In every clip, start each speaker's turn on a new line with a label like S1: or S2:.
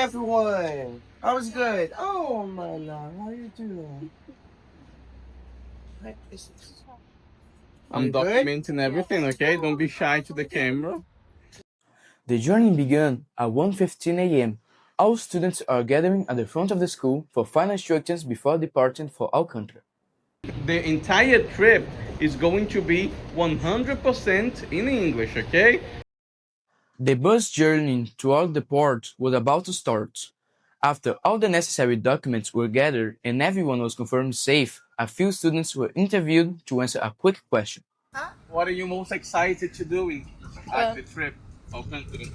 S1: everyone. I was good. Oh my love, how you doing?
S2: I'm documenting everything, okay? Don't be shy to the camera.
S3: The journey began at 1:15 a.m. All students are gathering at the front of the school for final instructions before departing for Alcântara.
S2: The entire trip is going to be 100% in English, okay?
S3: The bus journey toward the port was about to start. After all the necessary documents were gathered and everyone was confirmed safe, a few students were interviewed to answer a quick question.
S2: What are you most excited to do at the trip, Alcântara?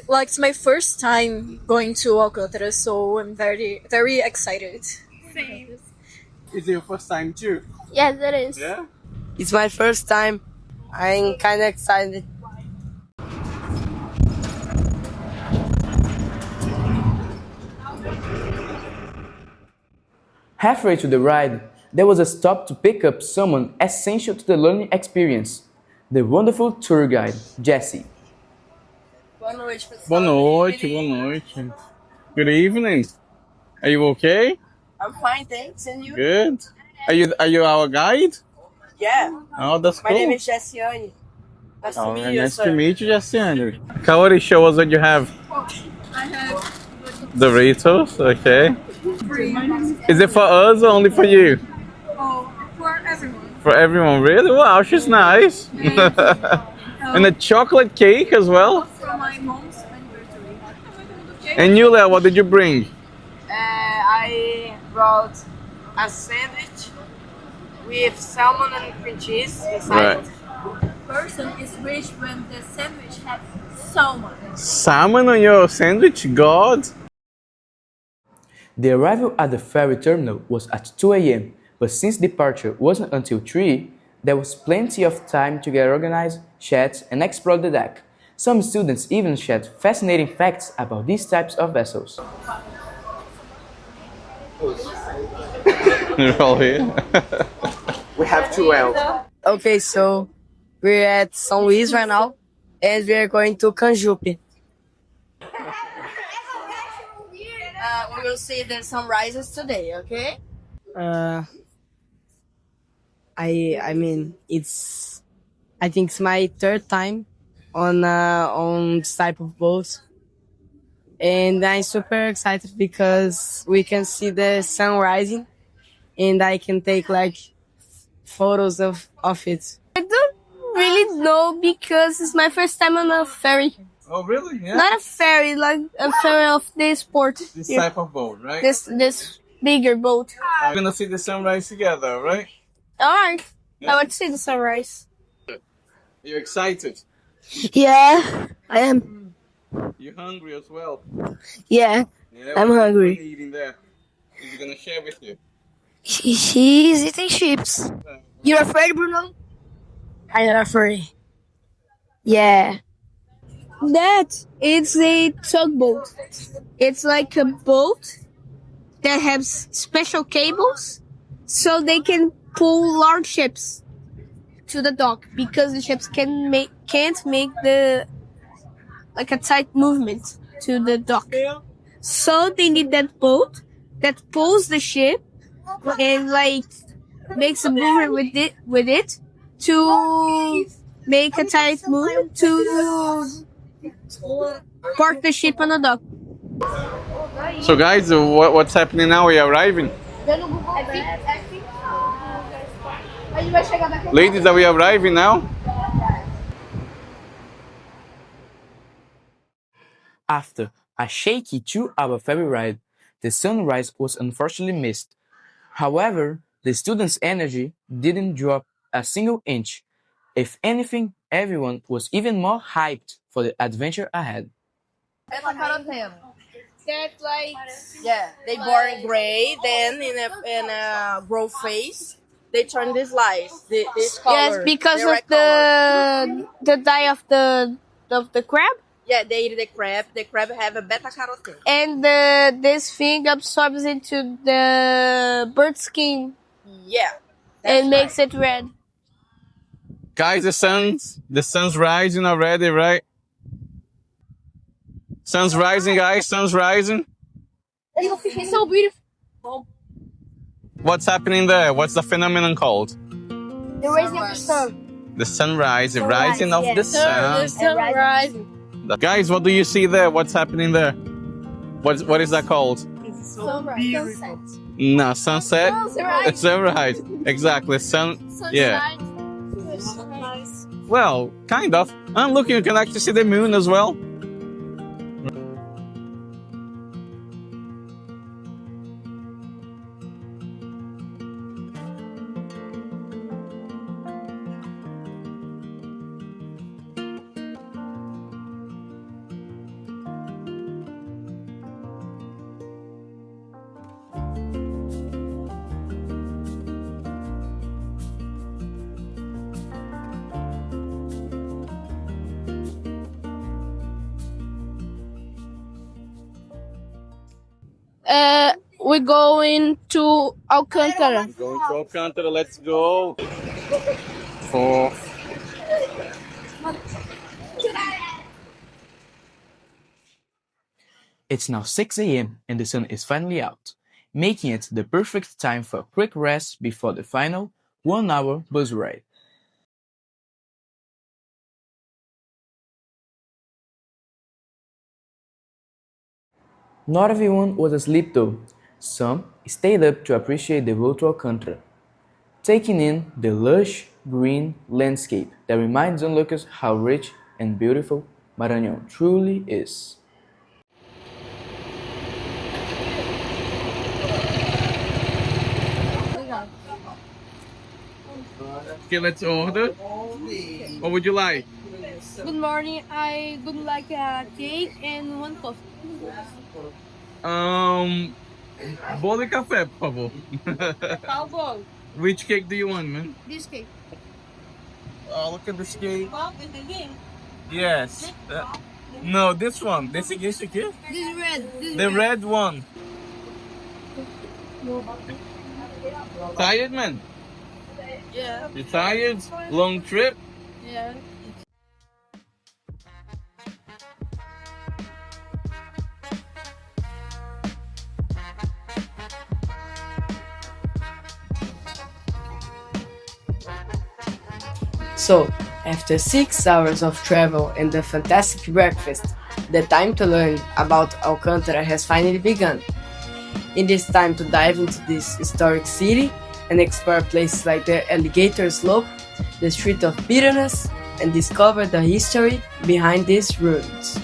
S4: Like, it's my first time going to Alcântara, so I'm very, very excited.
S5: Same.
S2: Is it your first time too?
S5: Yes, it is.
S2: Yeah?
S6: It's my first time. I'm kind of excited.
S3: Halfway to the ride, there was a stop to pick up someone essential to the learning experience, the wonderful tour guide, Jessie.
S6: Boa noite, pessoal.
S2: Boa noite, boa noite. Good evening. Are you okay?
S6: I'm fine, thanks. And you?
S2: Good. Are you our guide?
S6: Yeah.
S2: Oh, that's
S6: My
S2: cool.
S6: name is Jessiane. Nice to meet you,
S2: Nice
S6: sir.
S2: to meet you, Jessiane. Kaori, show us what you have.
S4: I have
S2: Doritos, okay. Is it for us or only for you?
S4: for everyone.
S2: For everyone, really? Wow, she's nice. And a chocolate cake as well.
S4: For my mom's anniversary.
S2: And you, Leo, what did you bring?
S6: I brought a sandwich with salmon and cream cheese inside.
S2: Right.
S4: Person is rich when the sandwich has salmon.
S2: Salmon on your sandwich? God.
S3: The arrival at the ferry terminal was at 2 a.m., but since departure wasn't until 3, there was plenty of time to get organized, chat, and explore the deck. Some students even shared fascinating facts about these types of vessels.
S2: You're all here.
S1: We have 12.
S6: Okay, so we're at São Luís right now, and we're going to Canjupe. We will see the sunrises today, okay? I mean, I think it's my third time on this type of boat, and I'm super excited because we can see the sun rising, and I can take like photos of it.
S5: I don't really know because it's my first time on a ferry.
S2: Oh, really? Yeah.
S5: Not a ferry, like a ferry of this port.
S2: This type of boat, right?
S5: This bigger boat.
S2: We're gonna see the sunrise together, right?
S5: Alright.
S2: Yeah.
S5: I want to see the sunrise.
S2: Are you excited?
S5: Yeah, I am.
S2: You hungry as well?
S5: Yeah,
S2: Yeah,
S5: I'm
S2: what are
S5: hungry.
S2: you eating there? Is he gonna share with you?
S5: He's eating chips. You're afraid, Bruno? I'm not afraid. Yeah. That is a tugboat. It's like a boat that has special cables so they can pull large ships to the dock because the ships can't make the like a tight movement to the dock. So they need that boat that pulls the ship and like makes a movement with it to make a tight movement to park the ship on the dock.
S2: So, guys, what's happening now? We are arriving. Ladies, are we arriving now?
S3: After a shaky 2-hour ferry ride, the sunrise was unfortunately missed. However, the students' energy didn't drop a single inch. If anything, everyone was even more hyped for the adventure ahead.
S6: That like
S5: Yeah,
S6: they born gray, then in a grow phase, they turn this light, this color.
S5: yes, because
S6: the
S5: of
S6: red color.
S5: the dye of the crab,
S6: Yeah, they eat the crab. The crab have a beta carotene.
S5: and this thing absorbs into the bird skin
S6: Yeah.
S5: and makes it red.
S2: Guys, the sun's rising already, right? Sun's rising, guys. Sun's rising.
S5: It's so beautiful.
S2: What's happening there? What's the phenomenon called?
S5: The rising of the sun.
S2: The sunrise, the rising of
S5: yeah.
S2: the sun.
S4: The sunrise.
S2: Guys, what do you see there? What's happening there? What is that called?
S4: Sunset.
S2: No, sunset.
S4: Sunrise.
S2: Sunrise. Exactly. Yeah.
S4: Sunrise.
S2: Well, kind of. And look, you can actually see the moon as well.
S5: We're going to Alcântara.
S2: Going to Alcântara, let's go. For
S3: It's now 6 a.m. and the sun is finally out, making it the perfect time for a quick rest before the final 1-hour bus ride. Not everyone was asleep though. Some stayed up to appreciate the road to Alcântara, taking in the lush green landscape that reminds onlookers how rich and beautiful Maranhão truly is.
S2: okay, let's order. What would you like?
S5: Good morning. I would like a cake and one coffee.
S2: Bolo e café, por favor.
S5: How about
S2: Which cake do you want, man?
S5: this cake?
S2: Oh, look at this cake. Yes. No, this one. This aqui.
S5: This red.
S2: The red one. Tired, man?
S5: Yeah.
S2: You tired? Long trip?
S5: Yeah.
S6: So, after 6 hours of travel and a fantastic breakfast, the time to learn about Alcântara has finally begun. It is time to dive into this historic city and explore places like the Alligator Slope, the Street of Bitterness, and discover the history behind these ruins.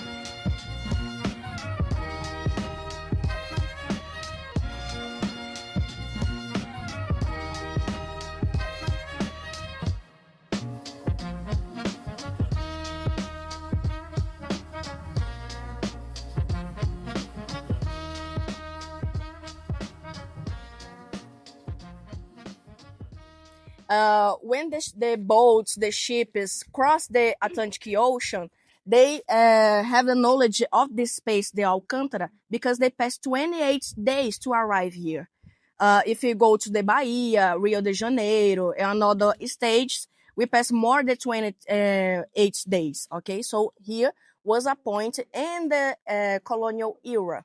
S4: When the boats, the ships cross the Atlantic Ocean, they have the knowledge of this space, the Alcântara, because they pass 28 days to arrive here. If you go to the Bahia, Rio de Janeiro, and other states, we pass more than 28 days. Okay, so here was a point in the colonial era.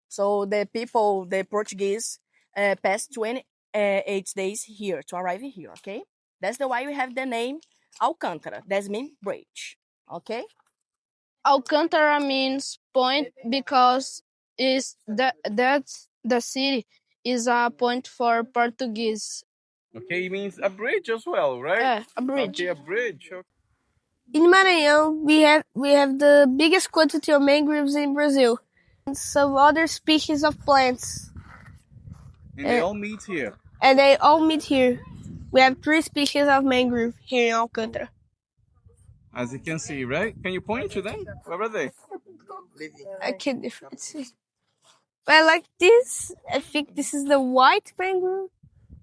S4: So the people, the Portuguese, passed 28 days here to arrive here. Okay, that's the why we have the name Alcântara. That means bridge. Okay.
S5: Alcântara means point because is that the city is a point for Portuguese.
S2: Okay, it means a bridge as well, right?
S5: Yeah, a bridge.
S2: Okay, a bridge. Okay.
S5: In Maranhão, we have the biggest quantity of mangroves in Brazil, and some other species of plants,
S2: And they all meet here.
S5: and they all meet here. We have 3 species of mangrove here in Alcântara.
S2: As you can see, right? Can you point to them? Where are they?
S5: I can't differentiate. I like this. I think this is the white mangrove.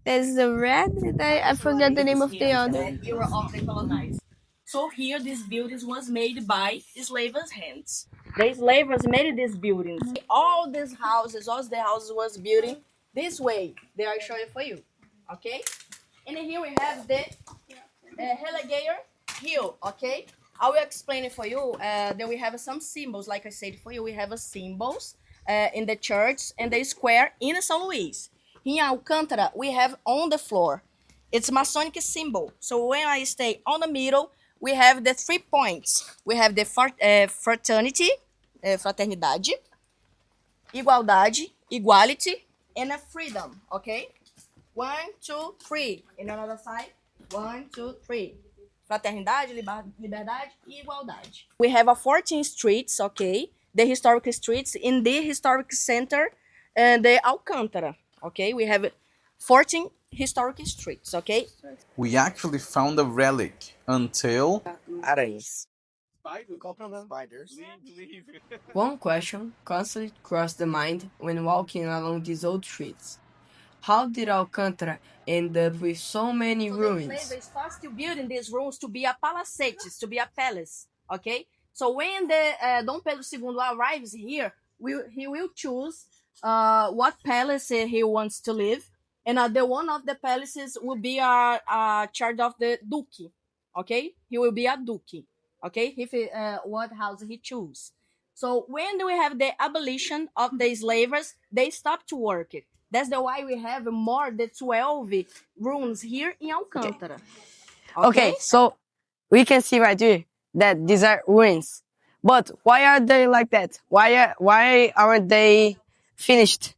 S5: There's the red. And I forgot the name of the other.
S4: Era of the colonized. So here, these buildings was made by slavers' hands. The slavers made these buildings. All the houses was built this way. They are showing for you, okay? And here we have the Alligator Hill, okay? I will explain it for you. Then we have some symbols, like I said for you. We have a symbols in the church and the square in São Luís. Here in Alcântara, we have on the floor. It's Masonic symbol. So when I stay on the middle, we have the 3 points. We have the fraternity, fraternidade, igualdade, equality, and a freedom. Okay. 1, 2, 3. In another side. 1, 2, 3. Fraternidade, liberdade e igualdade. We have a 14 streets, okay? The historic streets in the historic center and the Alcântara, okay? We have 14 historic streets, okay?
S2: We actually found a relic until...
S6: Aranhas.
S1: Spiders.
S6: One question constantly crossed the mind when walking along these old streets. How did Alcântara end up with so many ruins?
S4: The slaves start still building these rooms to be a palacetes, to be a palace, okay? So when the Dom Pedro II arrives here, he will choose what palace he wants to live, and the one of the palaces will be charge of the duke, okay? He will be a duke, okay? If what house he choose. So when we have the abolition of the slavers, they stop to work it. That's the why we have more than 12 rooms here in Alcântara.
S6: Okay, so we can see right here that these are ruins. But why are they like that? Why aren't they finished?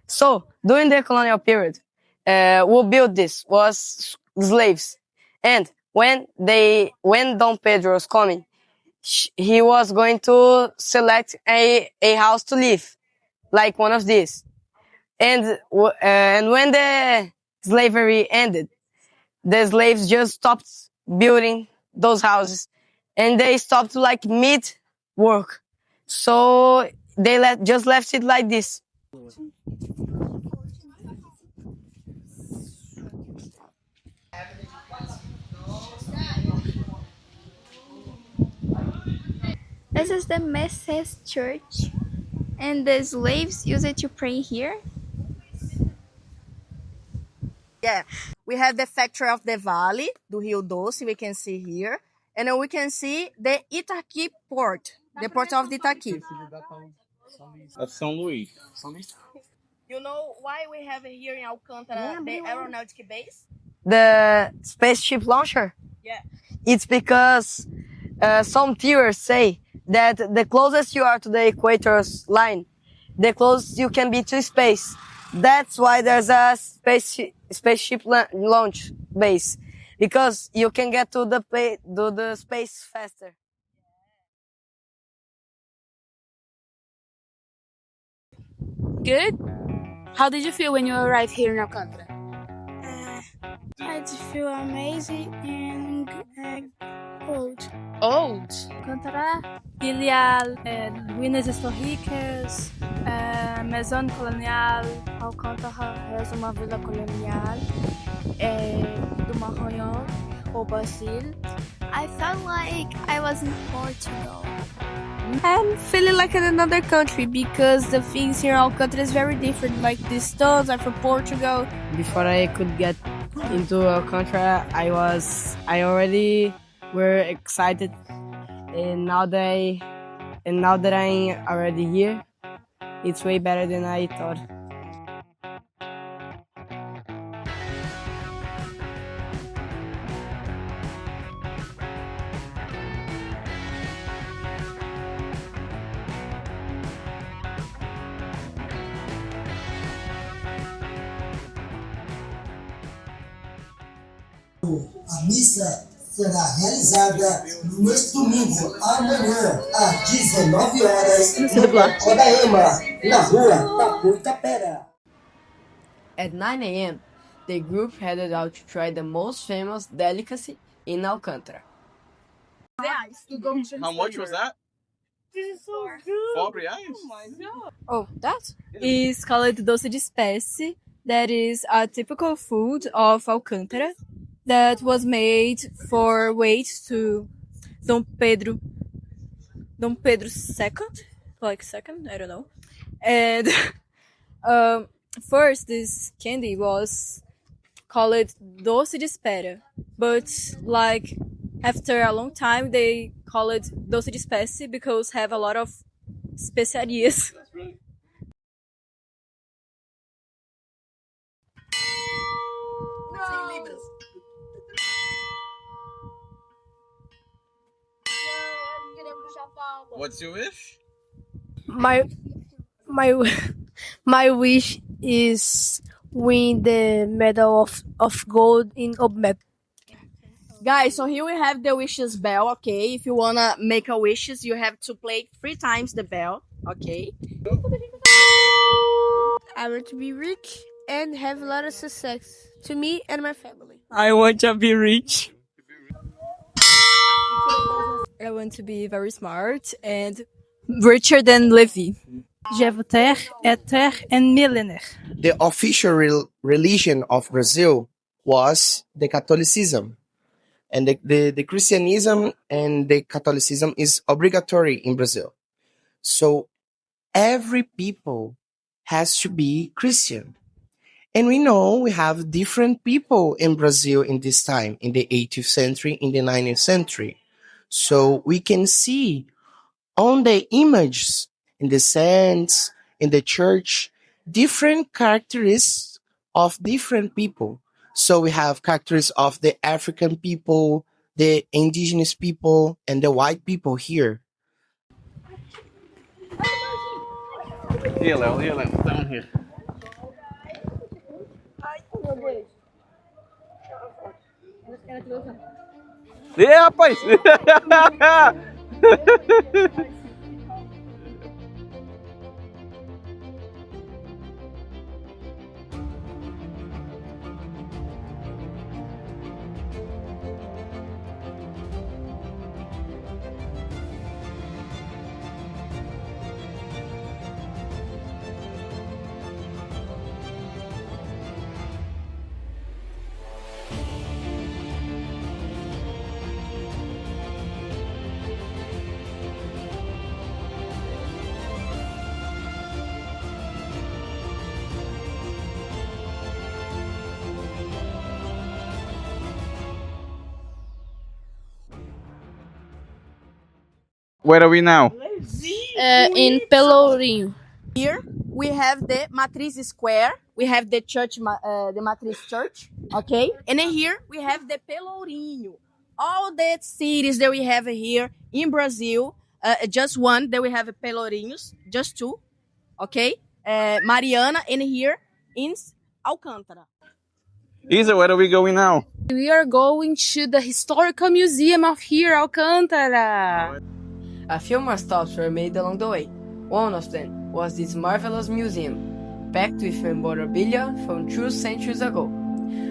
S6: So during the colonial period, who built this was slaves, and when Dom Pedro was coming, he was going to select a house to live, like one of these. And when the slavery ended, the slaves just stopped building those houses, and they stopped like mid work. So they just left it like this.
S5: This is the Methodist church, and the slaves use it to pray here.
S4: Yeah, we have the factory of the Valley, do Rio Doce, we can see here. And then we can see the Itaqui port, the port of the Itaqui.
S2: That's São Luís.
S4: You know why we have here in Alcântara the aeronautic base?
S6: The spaceship launcher?
S4: Yeah.
S6: It's because some theorists say that the closest you are to the equator's line, the closest you can be to space. That's why there's a spaceship launch base, because you can get to the space faster.
S7: Good? How did you feel when you arrived here in Alcântara?
S8: I feel amazing and old.
S7: Old?
S8: Alcântara, il y a ruínas históricas, maison colonial. Alcântara é uma vila colonial do Maranhão, ou Brasil.
S5: I felt like I was in Portugal.
S8: I'm feeling like in another country because the things here in Alcântara is very different. Like the stones are from Portugal.
S6: Before I could get into Alcântara, I already were excited, and now that I'm already here, it's way better than I thought.
S9: A missa será realizada neste domingo, amanhã, às 19 horas, no Codaema, na rua da Portapera.
S6: At 9 a.m., the group headed out to try the most famous delicacy in Alcântara.
S2: How much was that?
S8: This is so
S2: good. $4.
S8: Oh my god. Oh, that is called doce de espécie. That is a typical food of Alcântara that was made for weight to Dom Pedro II, like second, I don't know. And first, this candy was called doce de espera, but like After a long time, they call it doce de espécie because have a lot of especiarias.
S2: What's your wish?
S5: My my my wish is win the medal of gold in OBMEP.
S4: Guys, so here we have the wishes bell, okay? If you wanna make a wishes, you have to play 3 times the bell, okay?
S5: I want to be rich and have a lot of success to me and my family.
S6: I want to be rich.
S8: I want to be very smart and richer than Levi.
S5: Je veux être un millionaire.
S1: The official religion of Brazil was the Catholicism. And the Christianism and the Catholicism is obligatory in Brazil. So every people has to be Christian. And we know we have different people in Brazil in this time, in the 18th century, in the 19th century. So we can see on the images, in the saints, in the church, different characteristics of different people. So we have characteristics of the African people, the indigenous people, and the white people here.
S2: Here, Léo, down here. Rapaz! Where are we now?
S5: In Pelourinho.
S4: Here we have the Matriz Square. We have the church, the Matriz Church, okay? And then here we have the Pelourinho. All the cities that we have here in Brazil, just one that we have Pelourinhos, just two, okay? Mariana, and here in Alcântara.
S2: Isa, where are we going now?
S7: We are going to the historical museum of here, Alcântara.
S6: A few more stops were made along the way. One of them was this marvelous museum, packed with memorabilia from 2 centuries ago.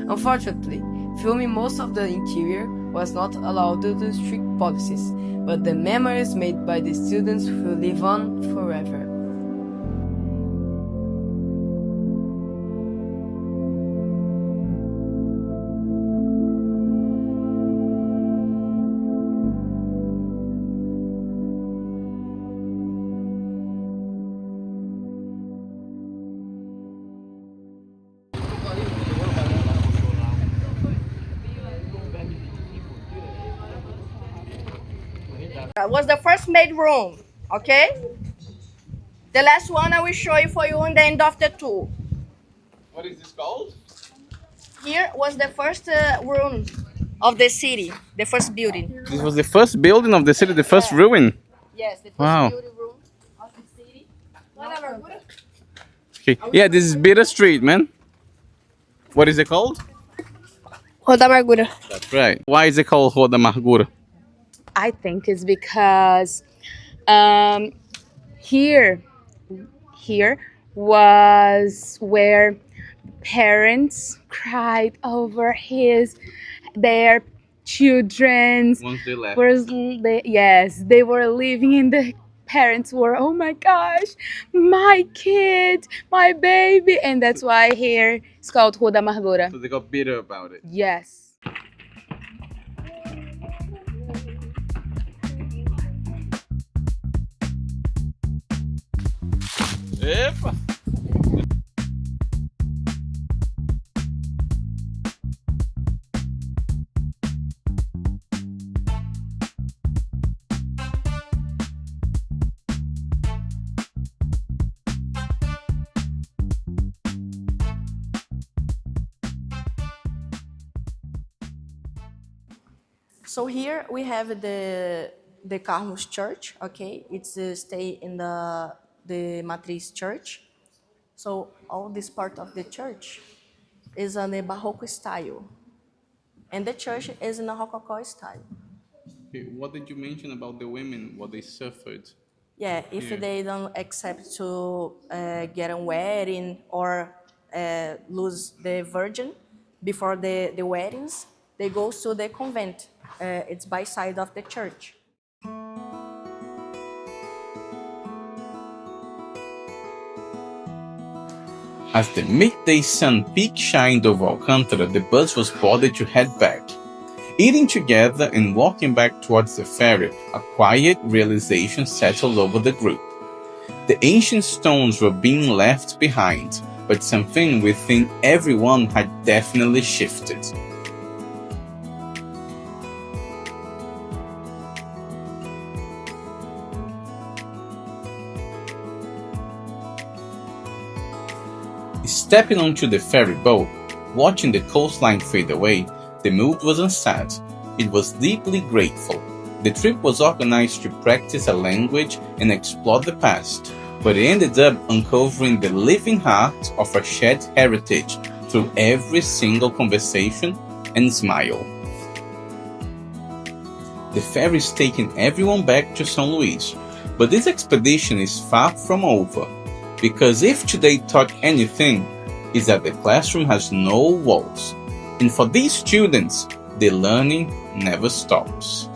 S6: Unfortunately, filming most of the interior was not allowed due to strict policies, but the memories made by the students will live on forever.
S4: Was the first made room, okay? The last one I will show you for you in the end of the tour.
S2: What is this called?
S4: Here was the first room of the city, the first building.
S2: This was the first building of the city, the first ruin.
S4: Yes, the first
S2: Wow.
S4: building room of the city.
S2: Okay. Yeah, this is Beira Street, man. What is it called?
S5: Rua da Amargura.
S2: That's right. Why is it called Rua da Amargura?
S7: I think it's because here was where parents cried over their children's
S2: Once they left.
S7: yes, they were living in the parents were, oh my gosh, my kid, my baby, and that's why here it's called Rua da Amargura.
S2: So they got bitter about it.
S7: Yes.
S2: Epa!
S4: So here we have the Carlos Church, okay? It's stay in the Matriz Church. So all this part of the church is in a Baroque style. And the church is in a Rococo style.
S2: Okay, what did you mention about the women, what they suffered?
S4: Yeah, if
S2: Yeah.
S4: they don't accept to get a wedding or lose the virgin before the weddings, they go to the convent. It's by side of the church.
S2: As the midday sun peak shined over Alcântara, the bus was boarded to head back. Eating together and walking back towards the ferry, a quiet realization settled over the group. The ancient stones were being left behind, but something within everyone had definitely shifted. Stepping onto the ferry boat, watching the coastline fade away, the mood wasn't sad. It was deeply grateful. The trip was organized to practice a language and explore the past, but it ended up uncovering the living heart of a shared heritage through every single conversation and smile. The ferry is taking everyone back to São Luís, but this expedition is far from over. Because if today taught anything, is that the classroom has no walls. And for these students, the learning never stops.